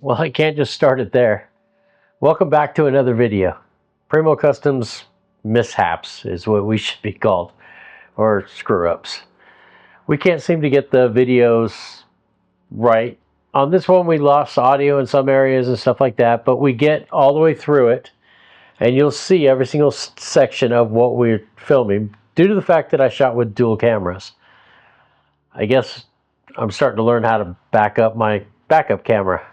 Well, I can't just start it there. Welcome back to another video. Primo Customs mishaps is what we should be called, or screw-ups. We can't seem to get the videos right. On this one, we lost audio in some areas and stuff like that, but we get all the way through it, and you'll see every single section of what we're filming due to the fact that I shot with dual cameras. I guess I'm starting to learn how to back up my backup camera.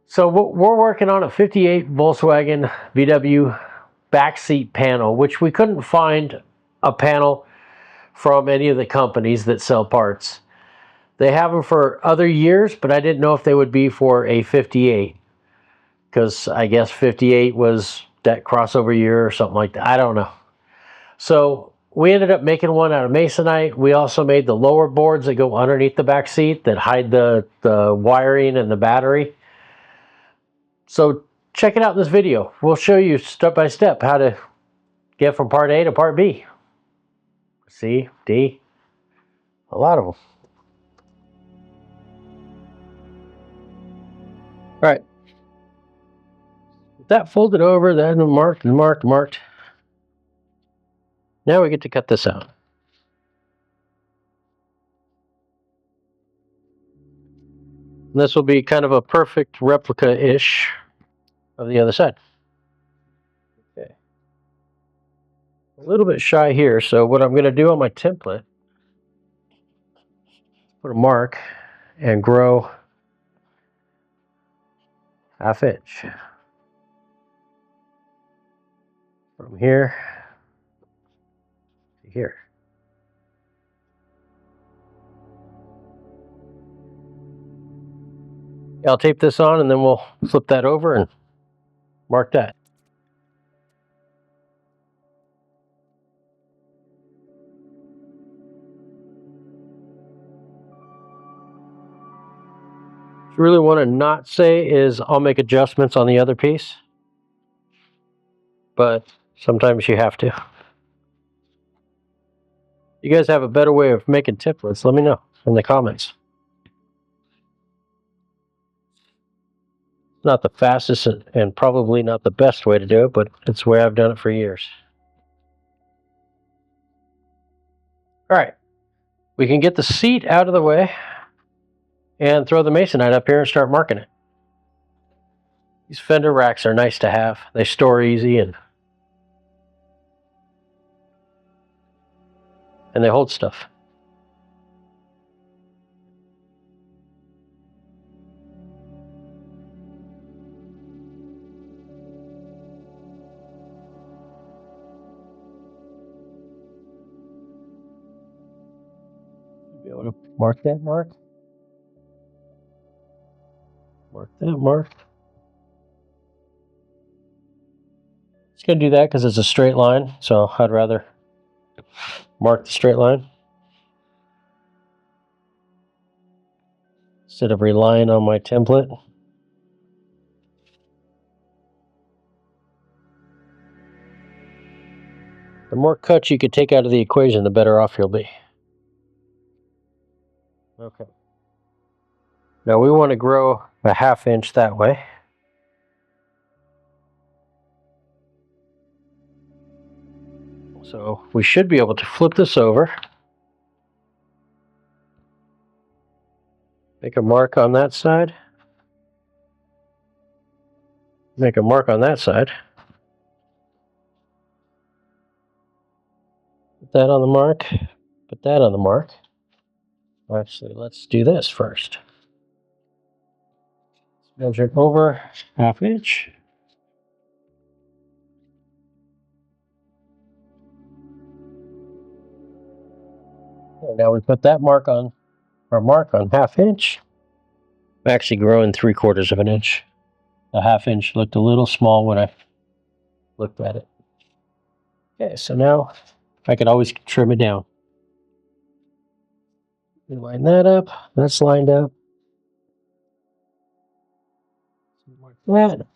So we're working on a 58 Volkswagen VW backseat panel, which we couldn't find a panel from any of the companies that sell parts. They have them for other years, but I didn't know if they would be for a 58, because I guess 58 was that crossover year or something like that. I don't know. So we ended up making one out of masonite. We also made the lower boards that go underneath the back seat that hide the wiring and the battery. So check it out in this video. We'll show you step by step how to get from part A to part B. C, D, a lot of them. All right. With that folded over, that marked and marked and marked. Now we get to cut this out. And this will be kind of a perfect replica-ish of the other side. Okay. A little bit shy here, so what I'm going to do on my template, put a mark and grow 1/2 inch. From here to here. I'll tape this on and then we'll flip that over and mark that. What you really want to not say is I'll make adjustments on the other piece, but sometimes you have to. You guys have a better way of making templates, let me know in the comments. Not the fastest and probably not the best way to do it, but it's the way I've done it for years. All right, we can get the seat out of the way and throw the masonite up here and start marking it. These fender racks are nice to have. They store easy and they hold stuff. Be able to mark that mark. Mark that mark. Just gonna do that because it's a straight line, so I'd rather mark the straight line instead of relying on my template. The more cuts you could take out of the equation, the better off you'll be. Okay. Now we want to grow 1/2 inch that way. So we should be able to flip this over. Make a mark on that side. Make a mark on that side. Put that on the mark. Put that on the mark. Actually, let's do this first. Measure it over 1/2 inch. And now we put that mark on our mark on 1/2 inch. I'm actually growing 3/4 of an inch. A 1/2 inch looked a little small when I looked at it. Okay, so now I could always trim it down. We line that up. That's lined up. Like that.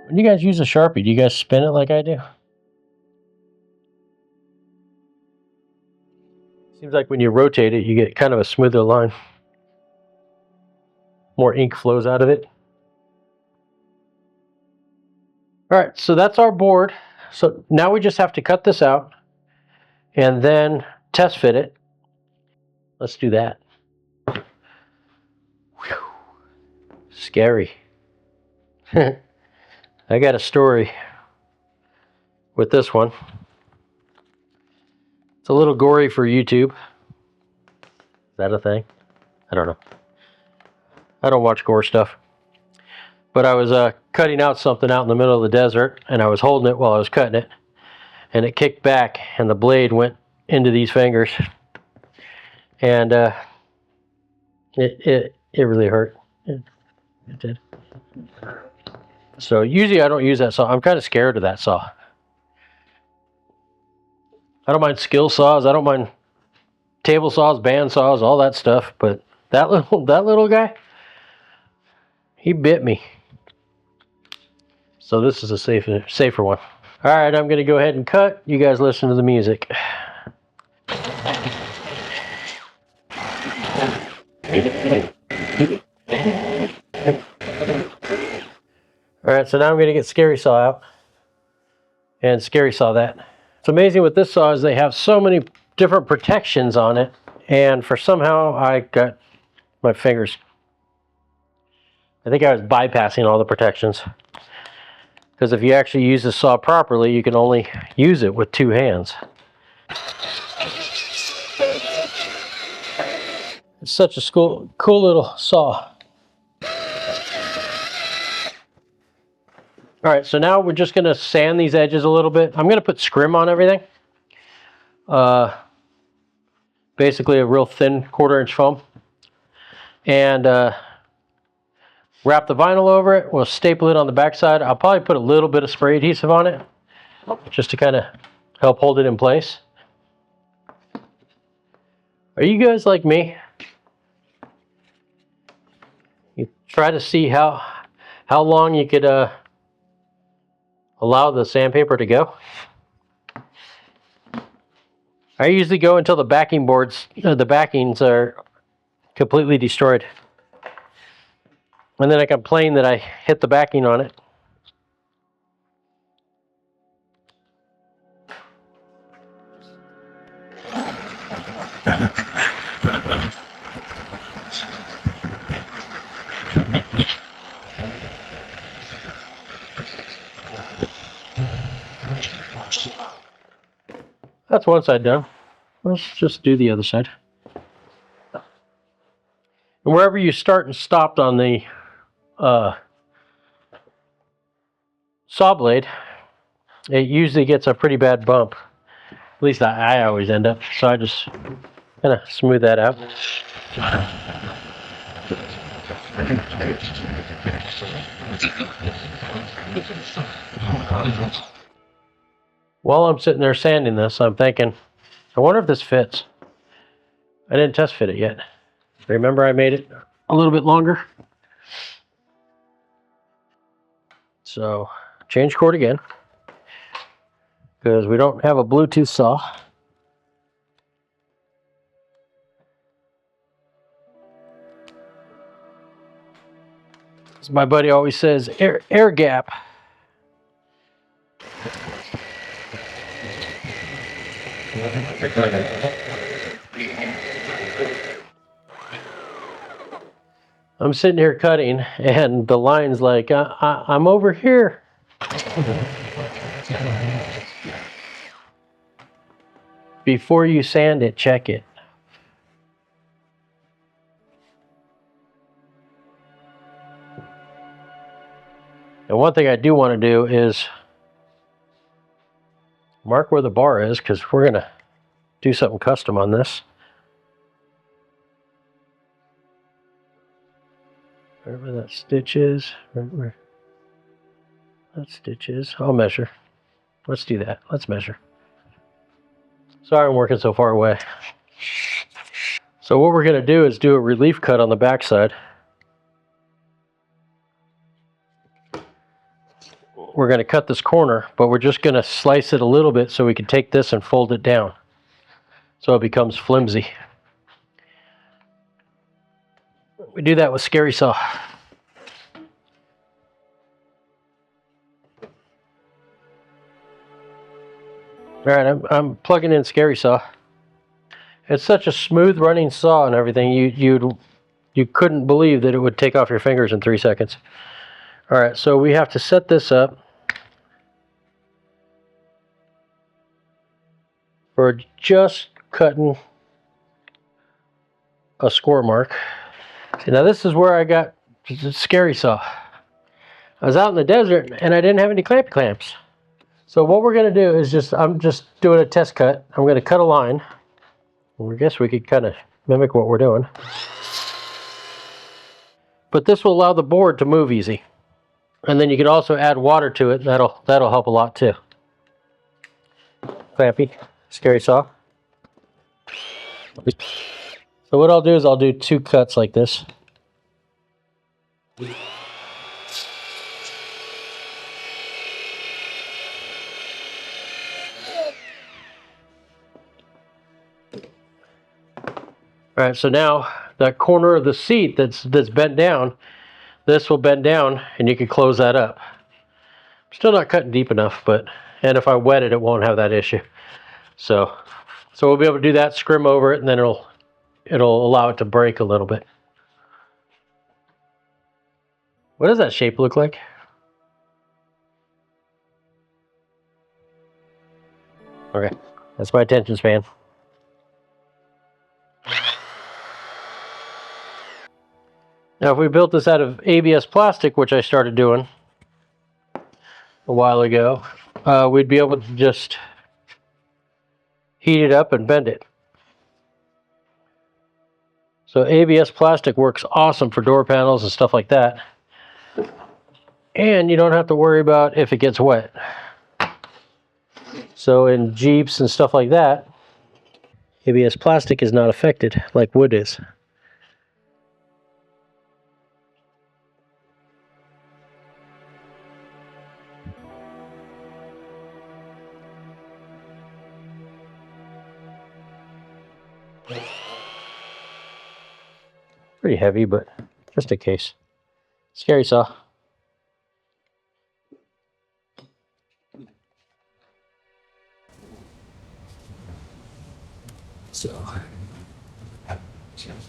When you guys use a Sharpie, do you guys spin it like I do? Seems like when you rotate it, you get kind of a smoother line. More ink flows out of it. All right, so that's our board. So now we just have to cut this out and then test fit it. Let's do that. Whew. Scary. I got a story with this one. It's a little gory for YouTube. Is that a thing? I don't know. I don't watch gore stuff. But I was cutting out something out in the middle of the desert, and I was holding it while I was cutting it, and it kicked back, and the blade went into these fingers, and it really hurt. It did. So usually I don't use that saw. I'm kind of scared of that saw. I don't mind skill saws. I don't mind table saws, band saws, all that stuff. But that little guy, he bit me. So this is a safer one. All right, I'm going to go ahead and cut. You guys listen to the music. All right, so now I'm going to get Scary Saw out and Scary Saw that. It's amazing with this saw is they have so many different protections on it, and for somehow I got my fingers. I think I was bypassing all the protections. Because if you actually use the saw properly, you can only use it with 2 hands. It's such a cool little saw. All right, so now we're just going to sand these edges a little bit. I'm going to put scrim on everything. Basically a real thin 1/4 inch foam. And wrap the vinyl over it. We'll staple it on the backside. I'll probably put a little bit of spray adhesive on it just to kind of help hold it in place. Are you guys like me? You try to see how long you could allow the sandpaper to go. I usually go until the backing boards, the backings are completely destroyed. And then I complain that I hit the backing on it. That's one side done. Let's just do the other side. And wherever you start and stopped on the saw blade, it usually gets a pretty bad bump. At least I always end up. So I just kind of smooth that out. While I'm sitting there sanding this, I'm thinking, I wonder if this fits. I didn't test fit it yet. Remember I made it a little bit longer? So change cord again, because we don't have a Bluetooth saw. As my buddy always says, air gap. I'm sitting here cutting, and the line's like, I'm over here. Before you sand it, check it. And one thing I do want to do is mark where the bar is, because we're going to do something custom on this. Wherever that stitch is, where that stitch is, I'll measure. Let's do that. Let's measure. Sorry I'm working so far away. So what we're going to do is do a relief cut on the back side. we're going to cut this corner, but we're just going to slice it a little bit so we can take this and fold it down so it becomes flimsy. We do that with Scary Saw. All right, I'm plugging in Scary Saw. It's such a smooth running saw and everything. You couldn't believe that it would take off your fingers in 3 seconds. All right, so we have to set this up for just cutting a score mark. See, now this is where I got the Scary Saw. I was out in the desert and I didn't have any clampy clamps. So what we're going to do is I'm just doing a test cut. I'm going to cut a line. I guess we could kind of mimic what we're doing. But this will allow the board to move easy. And then you can also add water to it. That'll help a lot too. Clampy, Scary Saw. So what I'll do is I'll do 2 cuts like this. All right, so now that corner of the seat that's bent down, this will bend down and you can close that up. Still not cutting deep enough, and if I wet it, it won't have that issue. So we'll be able to do that, scrim over it, and then it'll allow it to break a little bit. What does that shape look like? Okay, that's my attention span. Now, if we built this out of ABS plastic, which I started doing a while ago, we'd be able to just heat it up and bend it. So ABS plastic works awesome for door panels and stuff like that. And you don't have to worry about if it gets wet. So in Jeeps and stuff like that, ABS plastic is not affected like wood is. Pretty heavy, but just in case. Scary Saw. So,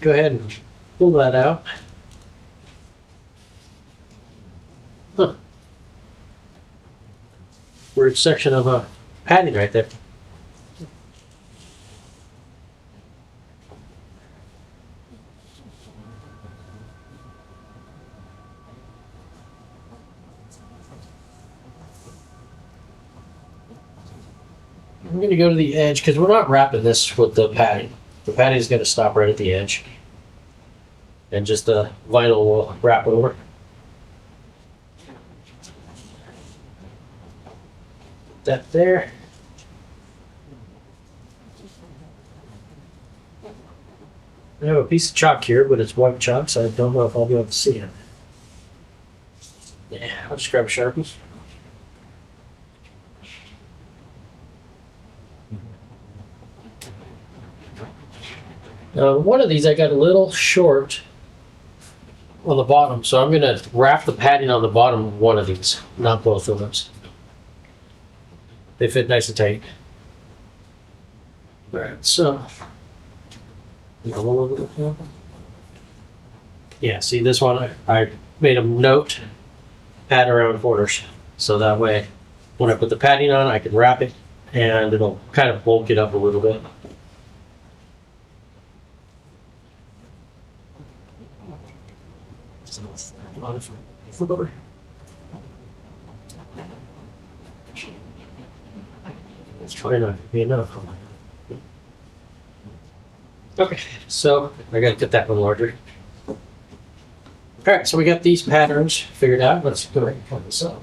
go ahead and pull that out. Huh. Weird section of a padding right there. I'm going to go to the edge because we're not wrapping this with the padding. The padding is going to stop right at the edge. And just the vinyl will wrap over. That there. I have a piece of chalk here, but it's white chalk, so I don't know if I'll be able to see it. Yeah, I'll just grab a Sharpie. One of these I got a little short on the bottom, so I'm going to wrap the padding on the bottom of one of these, not both of them. They fit nice and tight. All right, so yeah, see this one, I made a note, pad around corners, so that way when I put the padding on, I can wrap it and it'll kind of bulk it up a little bit. Flip over. It's trying not to be enough. Okay, so I gotta get that one larger. All right, so we got these patterns figured out. Let's go ahead and pull this up.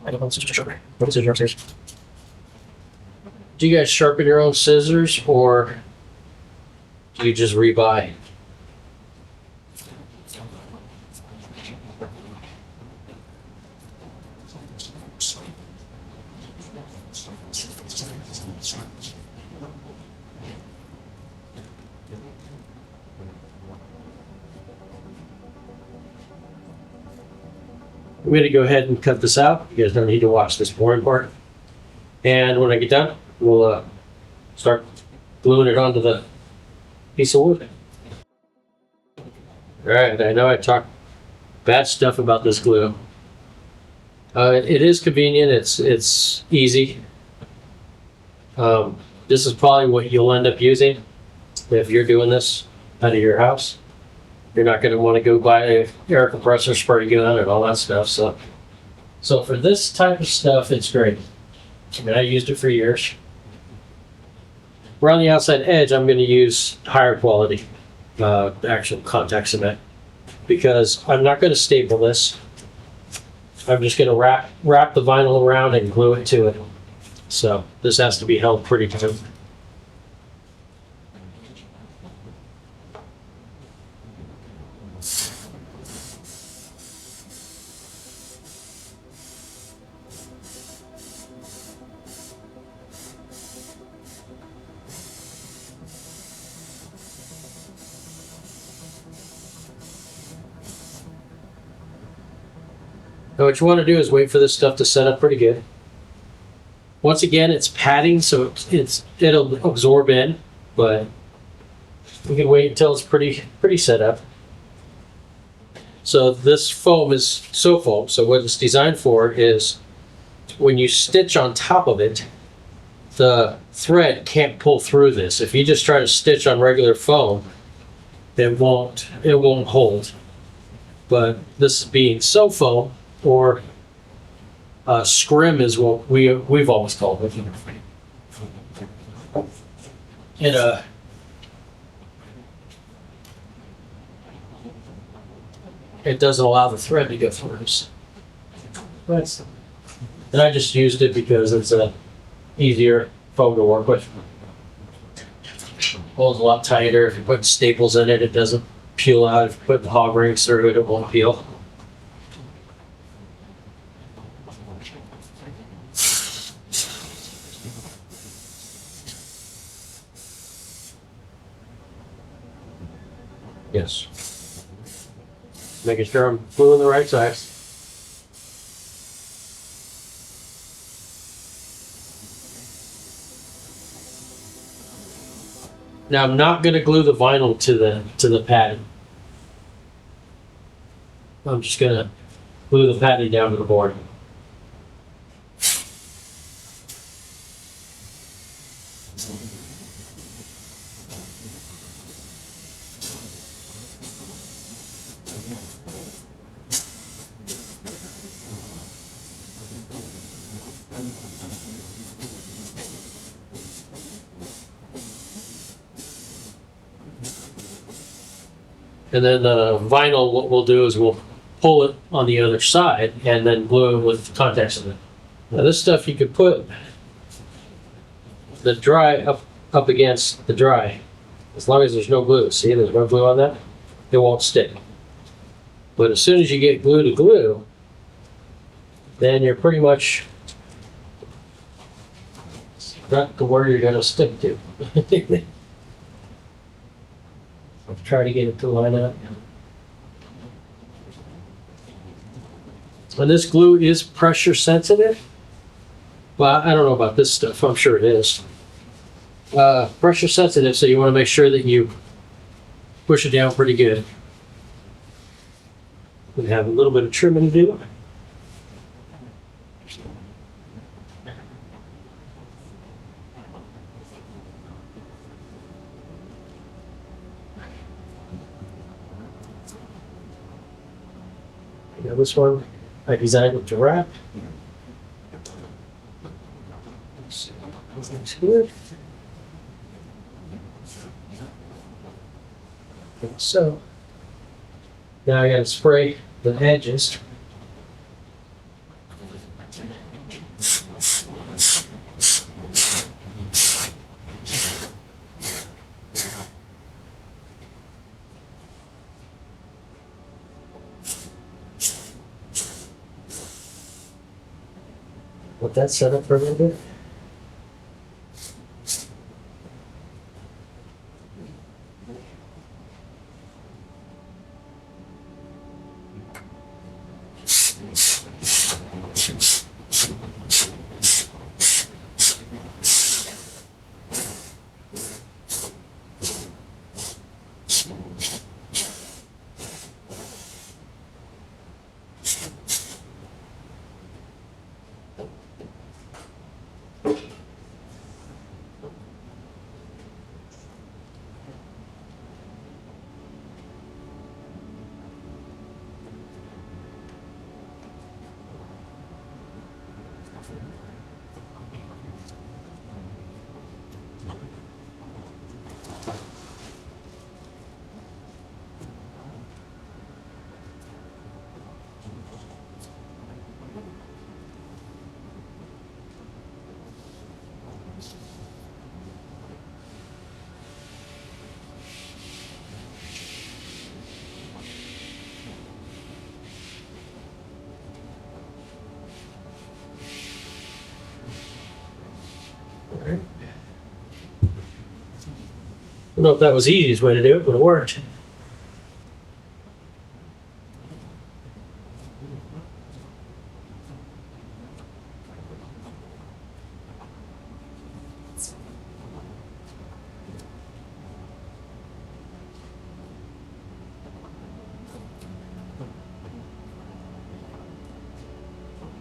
I don't want to sharpen. What scissors upstairs? Do you guys sharpen your own scissors or do you just rebuy? I'm going to go ahead and cut this out. You guys don't need to watch this boring part. And when I get done, we'll start gluing it onto the piece of wood. All right, I know I talked bad stuff about this glue. It is convenient. It's easy. This is probably what you'll end up using if you're doing this out of your house. You're not going to want to go buy an air compressor, spray gun, and all that stuff. So for this type of stuff, it's great. I mean, I used it for years. Around the outside edge, I'm going to use higher quality actual contact cement because I'm not going to staple this. I'm just going to wrap the vinyl around and glue it to it. So this has to be held pretty tight. Now what you want to do is wait for this stuff to set up pretty good. Once again, it's padding, so it'll absorb in, but we can wait until it's pretty set up. So this foam is foam. So what it's designed for is when you stitch on top of it, the thread can't pull through this. If you just try to stitch on regular foam, it won't hold. But this being foam, or scrim is what we've always called it. And it doesn't allow the thread to go through. And I just used it because it's a easier foam to work with. Holds a lot tighter. If you put staples in it, it doesn't peel out. If you put the hog rings through it, it won't peel. Yes. Making sure I'm gluing the right size. Now I'm not going to glue the vinyl to the padding. I'm just going to glue the padding down to the board. And then the vinyl, what we'll do is we'll pull it on the other side and then glue it with contact cement. Now this stuff you could put the dry up against the dry. As long as there's no glue. See, there's no glue on that. It won't stick. But as soon as you get glue to glue, then you're pretty much stuck to where you're going to stick to. Try to get it to line up. And this glue is pressure sensitive. Well, I don't know about this stuff. I'm sure it is. Pressure sensitive, so you want to make sure that you push it down pretty good. We have a little bit of trimming to do. Now this one I designed it to wrap. Looks good. So now I got to spray the edges. Let that set up for a little bit. I don't know if that was the easiest way to do it, but it worked.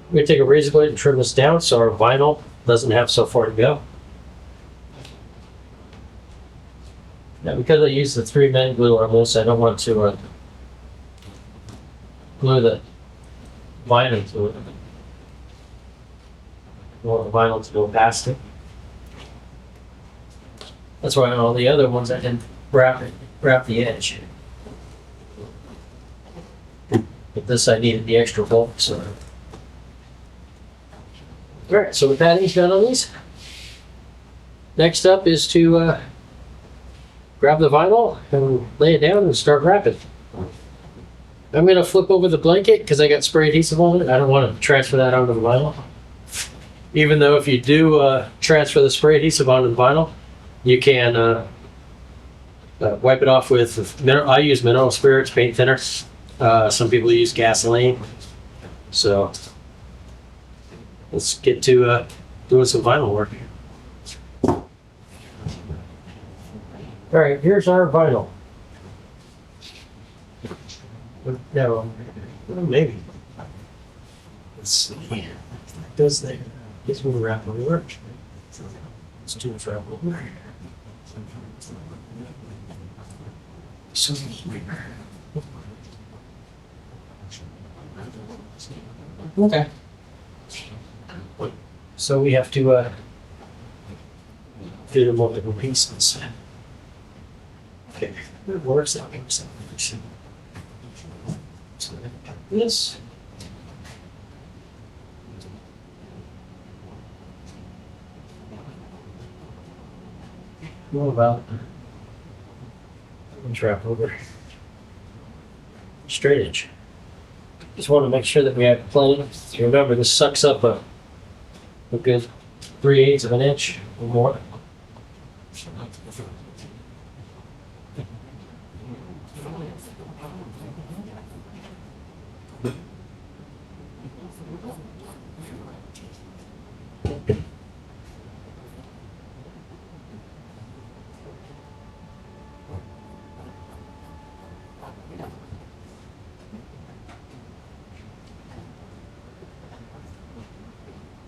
We're going to take a razor blade and trim this down so our vinyl doesn't have so far to go. Now, because I use the 3-men glue on this, I don't want to glue the vinyl to it. I want the vinyl to go past it. That's why on all the other ones I didn't wrap the edge. But this I needed the extra bulk, so. Alright, so with that done on these, next up is to grab the vinyl and lay it down and start wrapping. I'm going to flip over the blanket because I got spray adhesive on it. I don't want to transfer that onto the vinyl. Even though if you do transfer the spray adhesive onto the vinyl, you can wipe it off with, I use mineral spirits paint thinner. Some people use gasoline. So let's get to doing some vinyl work. All right, here's our vinyl. No, maybe. Let's see. It does there. Guess we'll wrap over. Let's do it wrap over. So okay. So we have to do the multiple pieces. Okay, it works. That works. So this. What about wrap over straight edge? Just want to make sure that we have plenty. Remember, this sucks up a good 3/8 of an inch or more.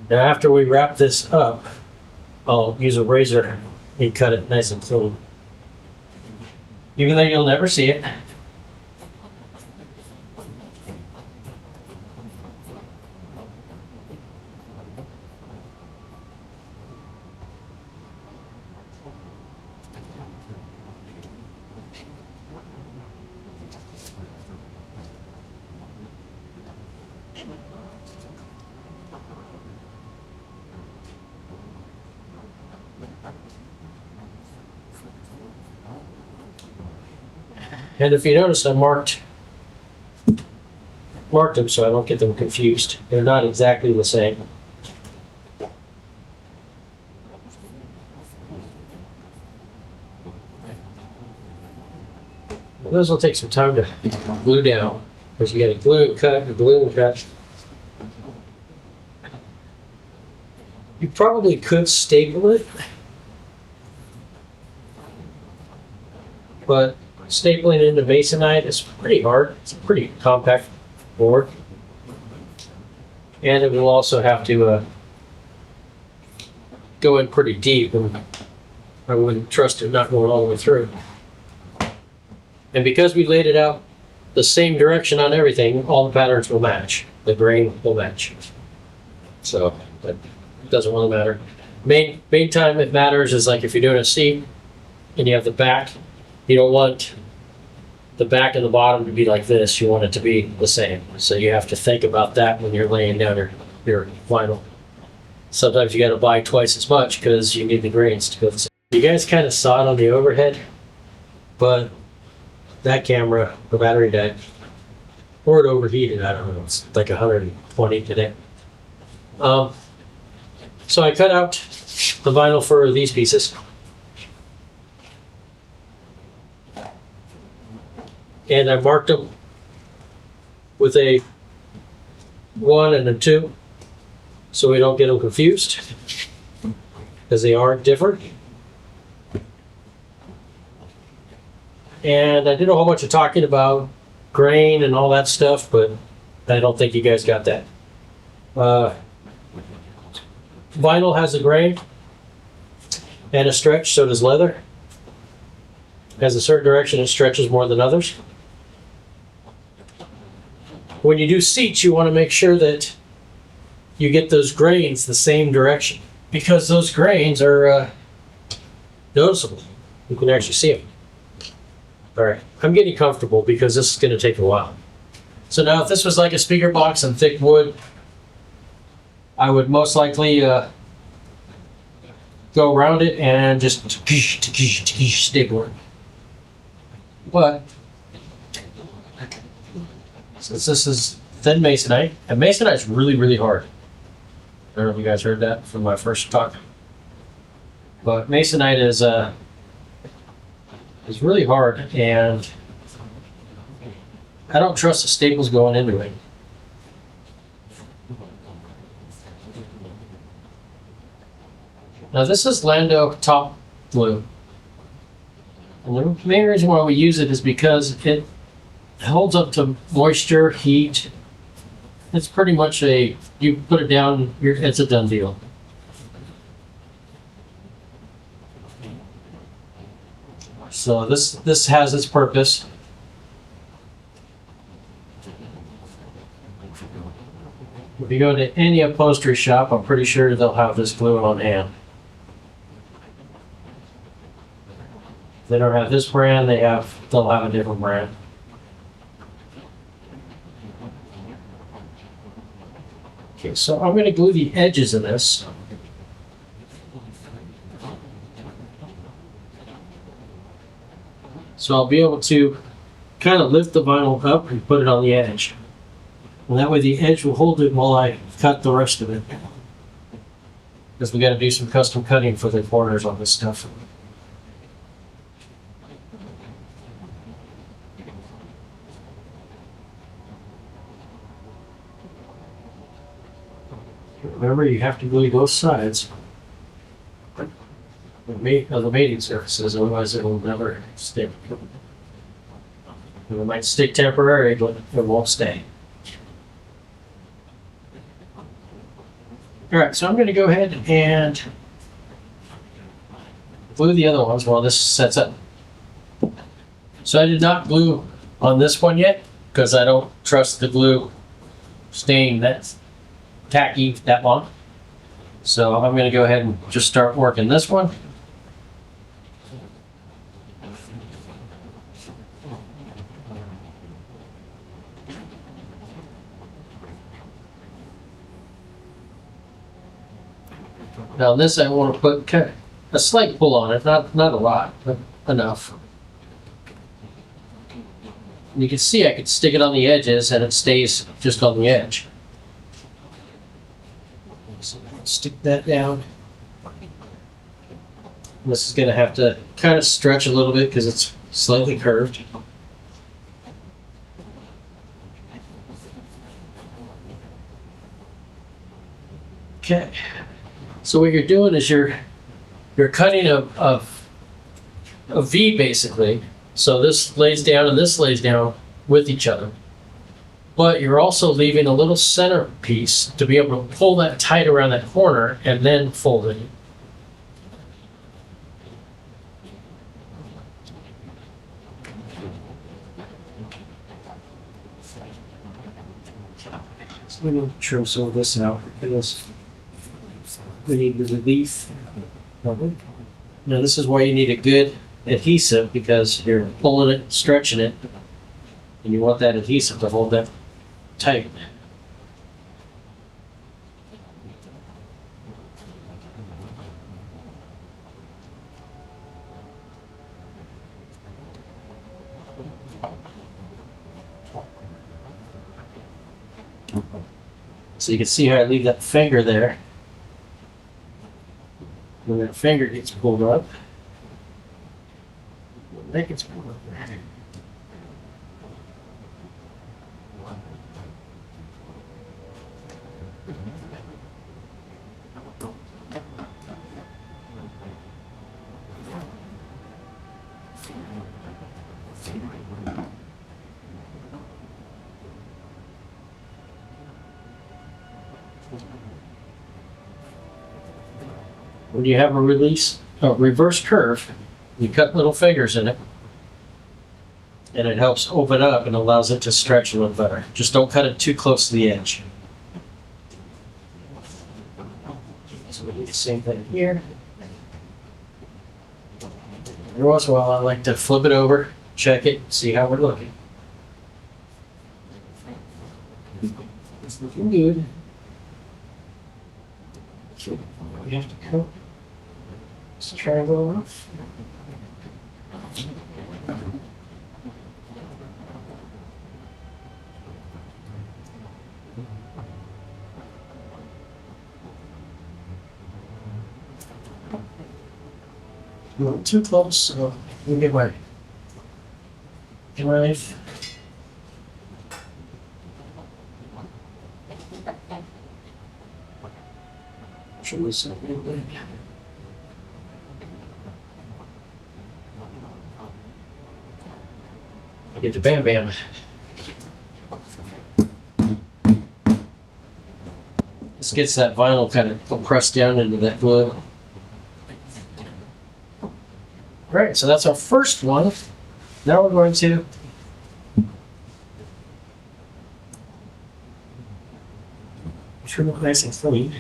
Now after we wrap this up, I'll use a razor and cut it nice and clean. Even though you'll never see it. And if you notice, I marked them so I don't get them confused. They're not exactly the same. Those will take some time to glue down, because you got to glue and cut and glue and cut. You probably could staple it, but stapling into masonite is pretty hard. It's a pretty compact board. And it will also have to go in pretty deep, and I wouldn't trust it not going all the way through. And because we laid it out the same direction on everything, all the patterns will match. The grain will match. So it doesn't really matter. Main time it matters is like if you're doing a seat and you have the back, you don't want the back and the bottom to be like this. You want it to be the same. So you have to think about that when you're laying down your vinyl. Sometimes you got to buy twice as much because you need the grains to go the same. You guys kind of saw it on the overhead, but that camera, the battery died, or it overheated. I don't know. It's like 120 today. So I cut out the vinyl for these pieces. And I marked them with a 1 and a 2 so we don't get them confused, because they are different. And I did a whole bunch of talking about grain and all that stuff, but I don't think you guys got that. Vinyl has a grain and a stretch, so does leather. It has a certain direction, it stretches more than others. When you do seats, you want to make sure that you get those grains the same direction, because those grains are noticeable. You can actually see them. All right, I'm getting comfortable because this is going to take a while. So now if this was like a speaker box and thick wood, I would most likely go around it and just staple it. But since this is thin masonite, and masonite is really, really hard. I don't know if you guys heard that from my first talk. But masonite is really hard, and I don't trust the staples going into it. Now this is Lando top glue. And the main reason why we use it is because it holds up to moisture, heat. It's pretty much you put it down, it's a done deal. So this has its purpose. If you go to any upholstery shop, I'm pretty sure they'll have this glue on hand. If they don't have this brand, they'll have a different brand. Okay, so I'm going to glue the edges of this. So I'll be able to kind of lift the vinyl up and put it on the edge. And that way the edge will hold it while I cut the rest of it. Because we got to do some custom cutting for the corners on this stuff. Remember, you have to glue both sides of the mating surfaces, otherwise it will never stick. It might stick temporarily, but it won't stay. All right, so I'm going to go ahead and glue the other ones while this sets up. So I did not glue on this one yet because I don't trust the glue staying that tacky that long. So I'm going to go ahead and just start working this one. Now this I want to put a slight pull on it, not a lot, but enough. And you can see I could stick it on the edges and it stays just on the edge. So stick that down. This is going to have to kind of stretch a little bit because it's slightly curved. Okay. So what you're doing is you're cutting a V basically. So this lays down and this lays down with each other. But you're also leaving a little center piece to be able to pull that tight around that corner and then fold it. So we need to trim some of this out because we need the relief. Now this is why you need a good adhesive, because you're pulling it, stretching it, and you want that adhesive to hold that tight. So you can see how I leave that finger there. When that finger gets pulled up, when that gets pulled up there. When you have a reverse curve, you cut little fingers in it, and it helps open up and allows it to stretch a little better. Just don't cut it too close to the edge. So we do the same thing here. Every once in a while, I like to flip it over, check it, see how we're looking. It's looking good. So we have to cut this triangle off. A little too close, so let me get my knife. Trim this up a little bit. Get the bam bam. This gets that vinyl kind of compressed down into that glue. Right, so that's our first one. Now we're going to trim it nice and clean.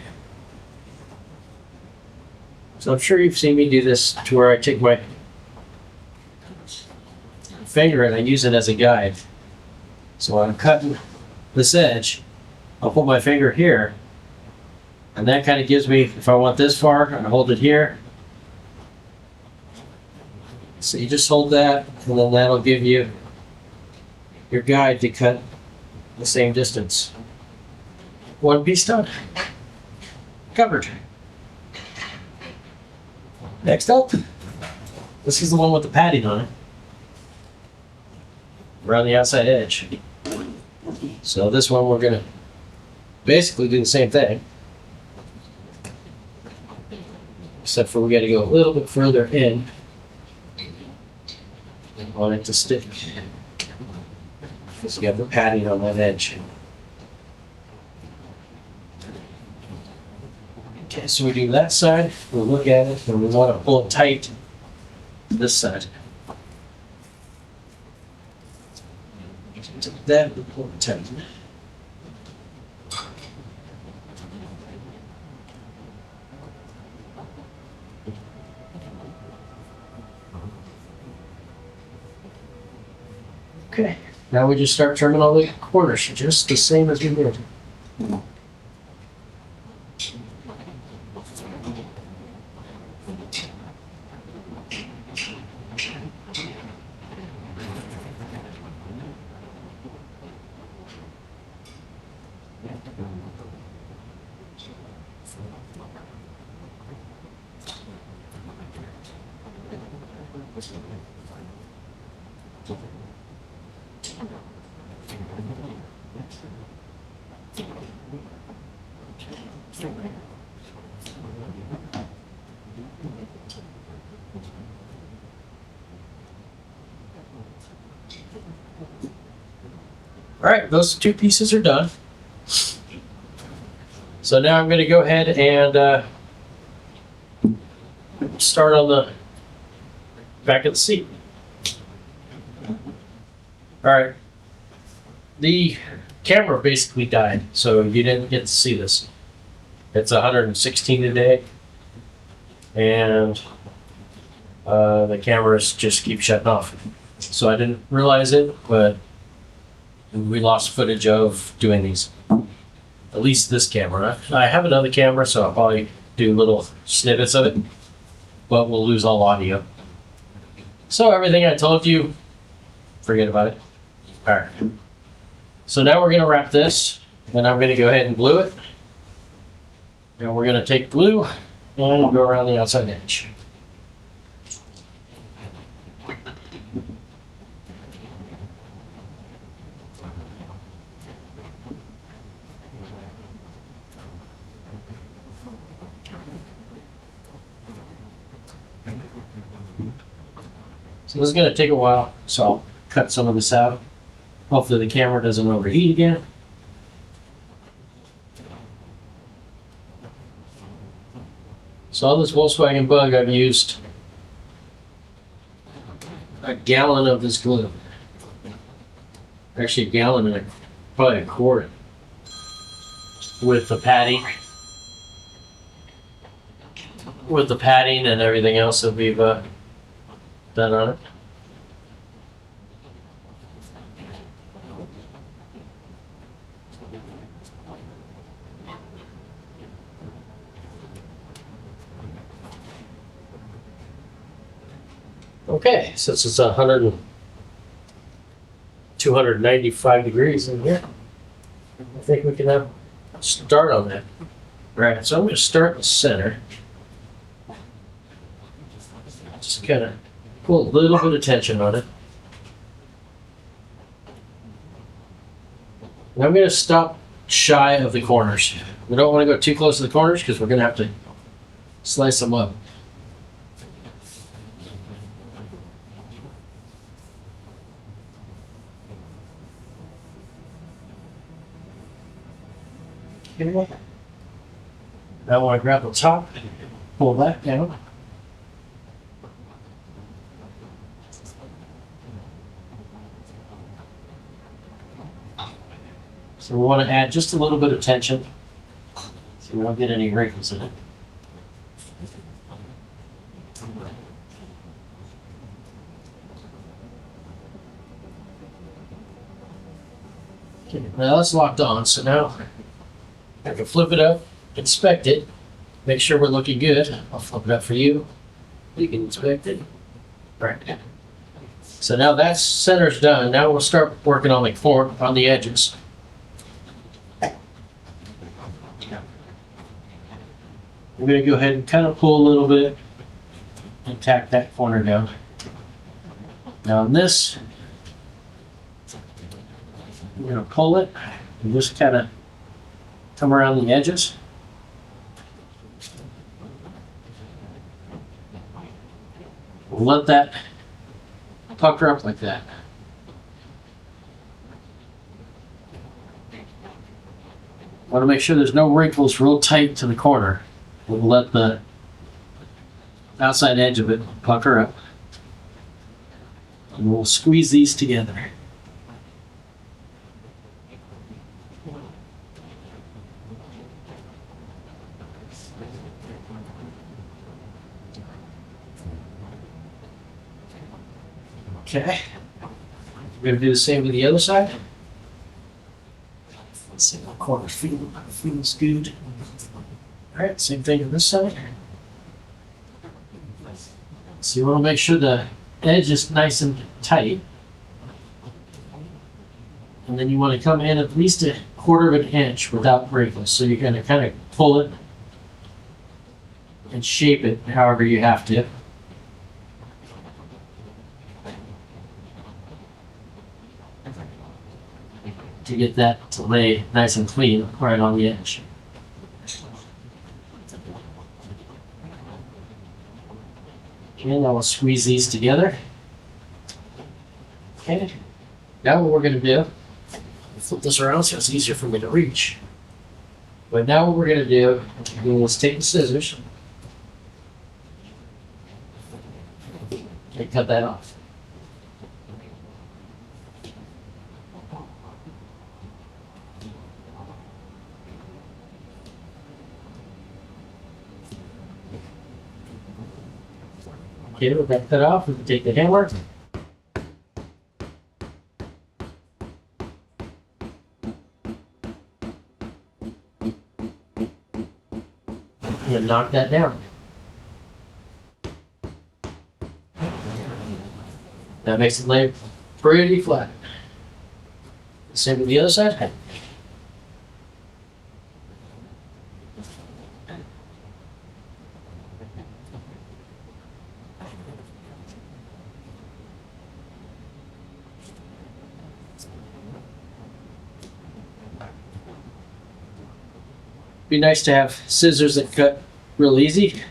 So I'm sure you've seen me do this to where I take my finger and I use it as a guide. So when I'm cutting this edge, I'll put my finger here, and that kind of gives me, if I want this far, I hold it here. So you just hold that, and then that'll give you your guide to cut the same distance. One piece done. Covered. Next up, this is the one with the padding on it. Around the outside edge. So this one we're gonna basically do the same thing. Except for we gotta go a little bit further in. I want it to stick. Because you have the padding on that edge. Okay, so we do that side, we'll look at it, and we want to pull it tight this side. To that, we pull it tight. Okay, now we just start trimming all the corners, just the same as we did. All right, those two pieces are done. So now I'm going to go ahead and start on the back of the seat. All right. The camera basically died, so you didn't get to see this. It's 116 today, and the cameras just keep shutting off. So I didn't realize it, but we lost footage of doing these. At least this camera. I have another camera, so I'll probably do little snippets of it, but we'll lose all audio. So everything I told you, forget about it. All right. So now we're going to wrap this, and I'm going to go ahead and glue it. And we're going to take glue and go around the outside edge. So this is going to take a while, so I'll cut some of this out. Hopefully the camera doesn't overheat again. So on this Volkswagen Bug, I've used a gallon of this glue. Actually a gallon and probably a quart with the padding. With the padding and everything else that we've done on it. Okay, since it's 295 degrees in here, I think we can have start on that. Right, so I'm going to start in the center. Just kind of pull a little bit of tension on it. And I'm going to stop shy of the corners. We don't want to go too close to the corners because we're going to have to slice them up. Now I want to grab the top, pull that down. So we want to add just a little bit of tension so we don't get any wrinkles in it. Okay, now that's locked on, so now I can flip it up, inspect it, make sure we're looking good. I'll flip it up for you. You can inspect it. Right. So now that center's done. Now we'll start working on the edges. I'm going to go ahead and kind of pull a little bit and tack that corner down. Now on this, I'm going to pull it and just kind of come around the edges. We'll let that pucker up like that. Want to make sure there's no wrinkles real tight to the corner. We'll let the outside edge of it pucker up. And we'll squeeze these together. Okay, we're going to do the same with the other side. Let's see what corner feels good. All right, same thing on this side. So you want to make sure the edge is nice and tight. And then you want to come in at least a quarter of an inch without wrinkles. So you're going to kind of pull it and shape it however you have to. To get that to lay nice and clean right on the edge. Okay, now we'll squeeze these together. Okay, now what we're going to do flip this around so it's easier for me to reach. But now what we're going to do is take the scissors and cut that off. Okay, with that cut off, we can take the hammer. And knock that down. That makes it lay pretty flat. Same with the other side. Be nice to have scissors that cut real easy.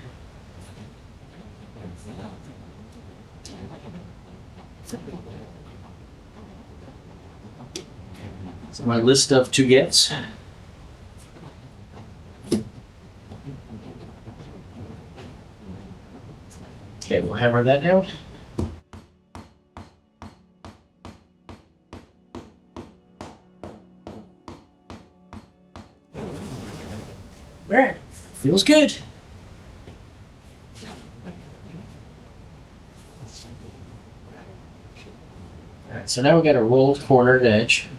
So my list of to gets. Okay, we'll hammer that down. All right, feels good. All right, so now we got a rolled cornered edge.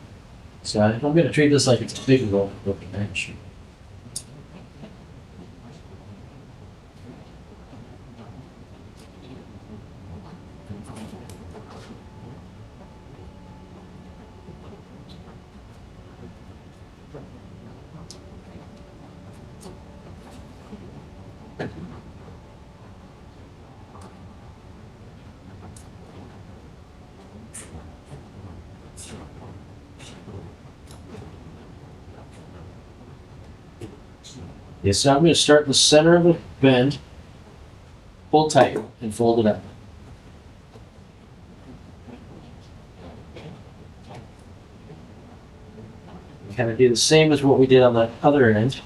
So I'm going to treat this like it's a big rolled edge. Yeah, so I'm going to start in the center of the bend, pull tight, and fold it up. Kind of do the same as what we did on the other end.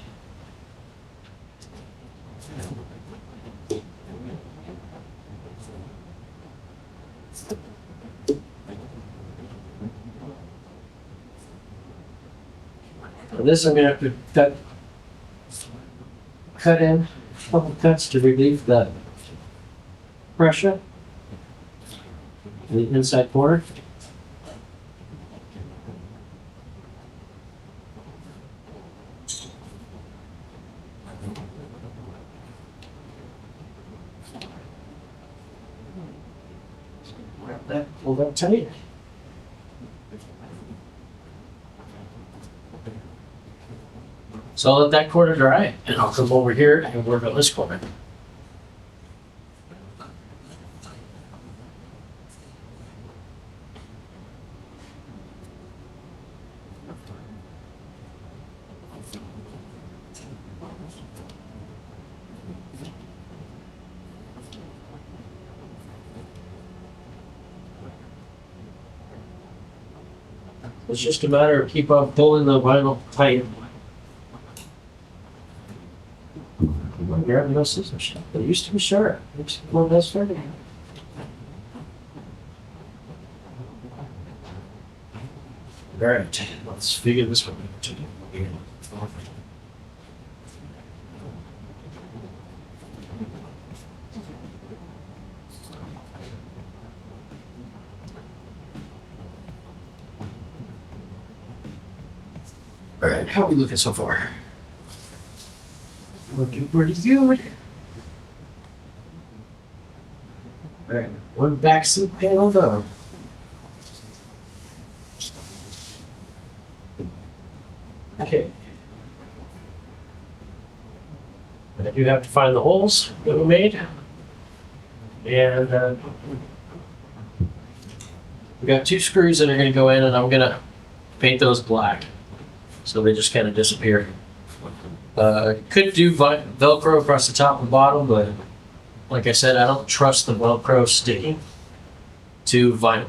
For this, I'm going to have to cut in a couple cuts to relieve the pressure in the inside corner. Grab that, pull that tight. So I'll let that corner dry, and I'll come over here and work on this corner. It's just a matter of keep on pulling the vinyl tight. Grab no scissors. They used to be sharp. It used to be more less sturdy. Alright, let's figure this one out. Alright, how are we looking so far? Looking pretty good. Alright, one back seat panel done. Okay. I do have to find the holes that we made. And we got 2 screws that are going to go in, and I'm going to paint those black. So they just kind of disappear. Could do Velcro across the top and bottom, but like I said, I don't trust the Velcro sticking to vinyl.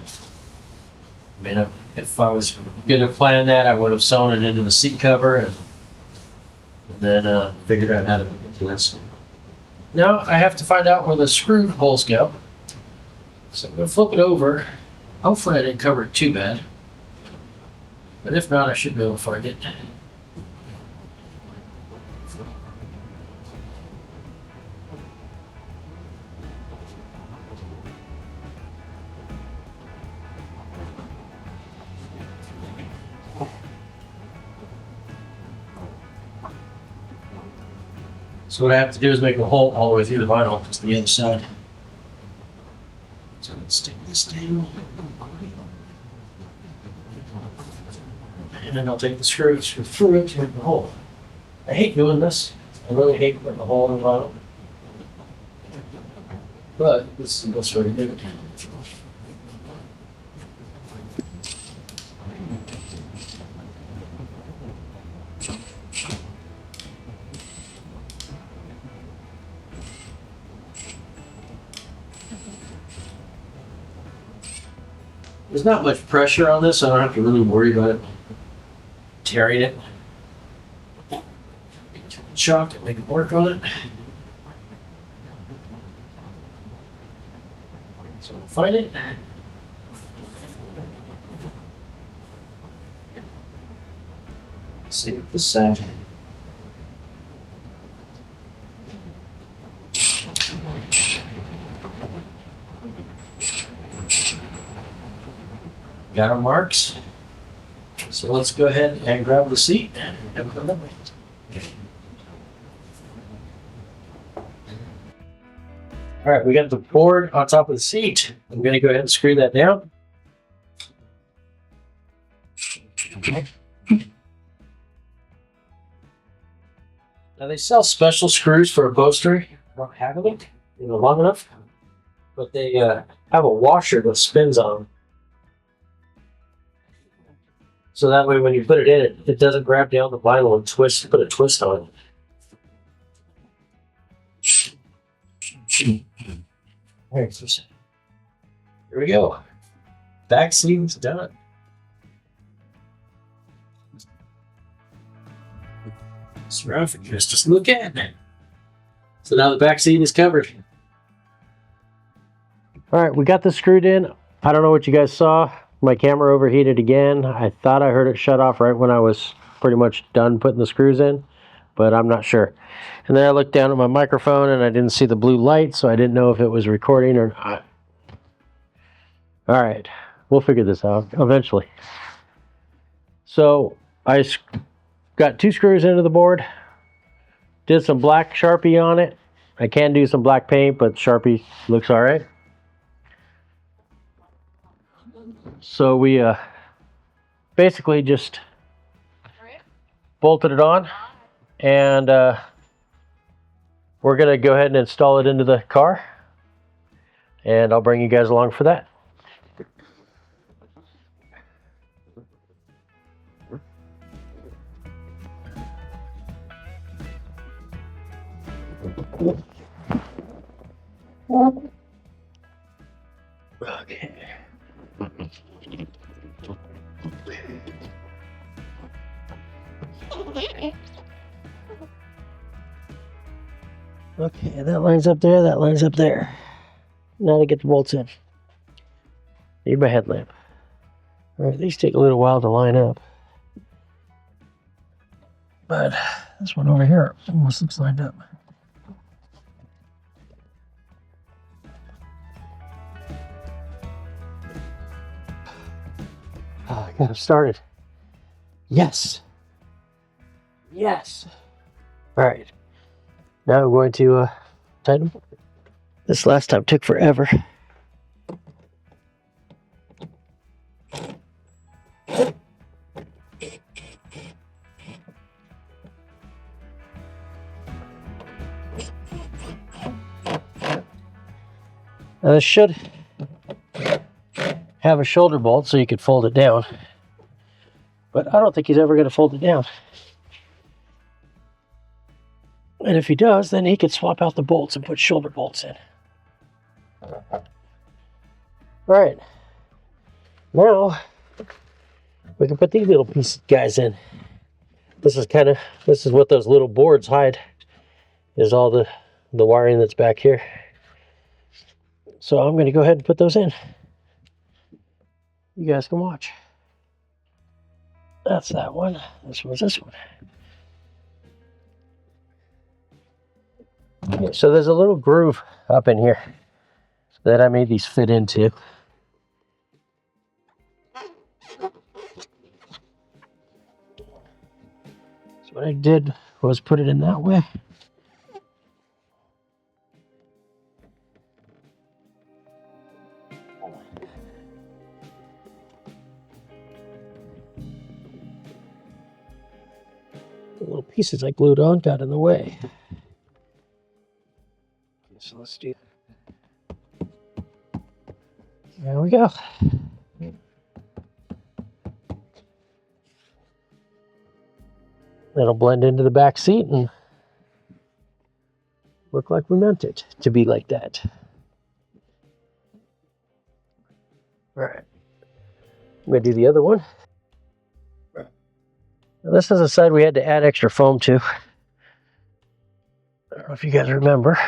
I mean, I've If I was going to plan that, I would have sewn it into the seat cover and then figured out how to do this. Now I have to find out where the screw holes go. So I'm going to flip it over. Hopefully I didn't cover it too bad. But if not, I should be able to find it. So what I have to do is make a hole all the way through the vinyl to the other side. So let's take this down. And then I'll take the screw through it to make the hole. I hate doing this. I really hate putting a hole in the vinyl. But this is the best way to do it. There's not much pressure on this, so I don't have to really worry about it tearing it. Chalk and make it work on it. So we'll find it. See what this side. Got our marks. So let's go ahead and grab the seat and put it up. All right, we got the board on top of the seat. I'm going to go ahead and screw that down. Now they sell special screws for upholstery. I don't have them, long enough, but they have a washer that spins on them. So that way when you put it in, it doesn't grab down the vinyl and put a twist on it. All right, so here we go. Back seat's done. It's rough and just to look at. So now the back seat is covered. All right, we got this screwed in. I don't know what you guys saw. My camera overheated again. I thought I heard it shut off right when I was pretty much done putting the screws in, but I'm not sure. And then I looked down at my microphone and I didn't see the blue light, so I didn't know if it was recording or not. All right, we'll figure this out eventually. So I got 2 screws into the board, did some black Sharpie on it. I can do some black paint, but Sharpie looks all right. So we basically just bolted it on, and we're going to go ahead and install it into the car, and I'll bring you guys along for that. Okay. Okay, that line's up there, that line's up there. Now to get the bolts in. Need my headlamp. All right, these take a little while to line up. But this one over here almost looks lined up. Oh, I got it started. Yes. Yes. All right. Now I'm going to tighten them. This last time took forever. Now this should have a shoulder bolt so you could fold it down, but I don't think he's ever going to fold it down. And if he does, then he could swap out the bolts and put shoulder bolts in. All right, now We can put these little piece guys in. This is what those little boards hide, is all the wiring that's back here. So I'm going to go ahead and put those in. You guys can watch. That's that one. This one's this one. Okay, so there's a little groove up in here that I made these fit into. So what I did was put it in that way. The little pieces I glued on got in the way. Okay, so let's do that. There we go. It'll blend into the back seat and look like we meant it to be like that. All right. I'm going to do the other one. Now this is a side we had to add extra foam to. I don't know if you guys remember.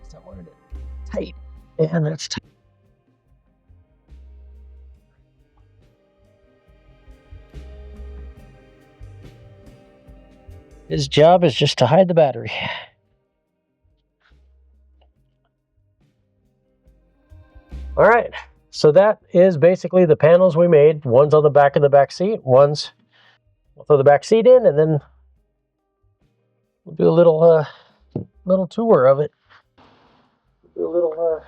So I wanted it tight, and that's tight. His job is just to hide the battery. All right, so that is basically the panels we made. One's on the back of the back seat, we'll throw the back seat in, and then we'll do a little tour of it. Do a little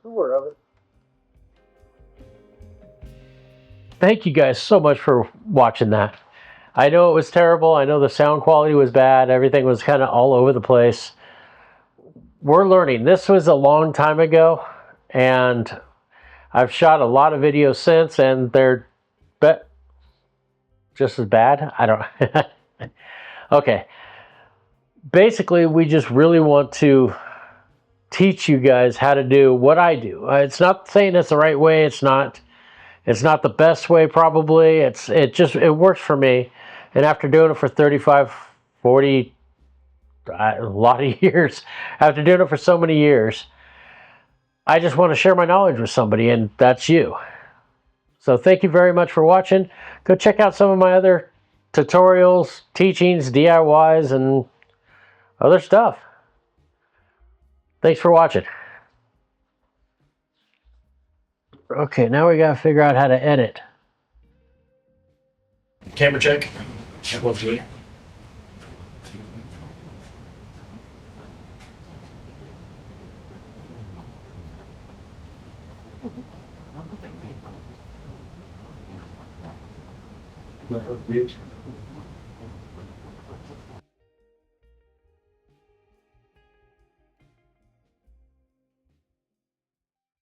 tour of it. Thank you guys so much for watching that. I know it was terrible. I know the sound quality was bad. Everything was kind of all over the place. We're learning. This was a long time ago, and I've shot a lot of videos since, and they're just as bad. I don't. Okay. Basically, we just really want to teach you guys how to do what I do. It's not saying it's the right way. It's not the best way, probably. It works for me. And after doing it for 35, 40, a lot of years, after doing it for so many years, I just want to share my knowledge with somebody, and that's you. So thank you very much for watching. Go check out some of my other tutorials, teachings, DIYs, and other stuff. Thanks for watching. Okay, now we gotta figure out how to edit. Camera check. 1, 2.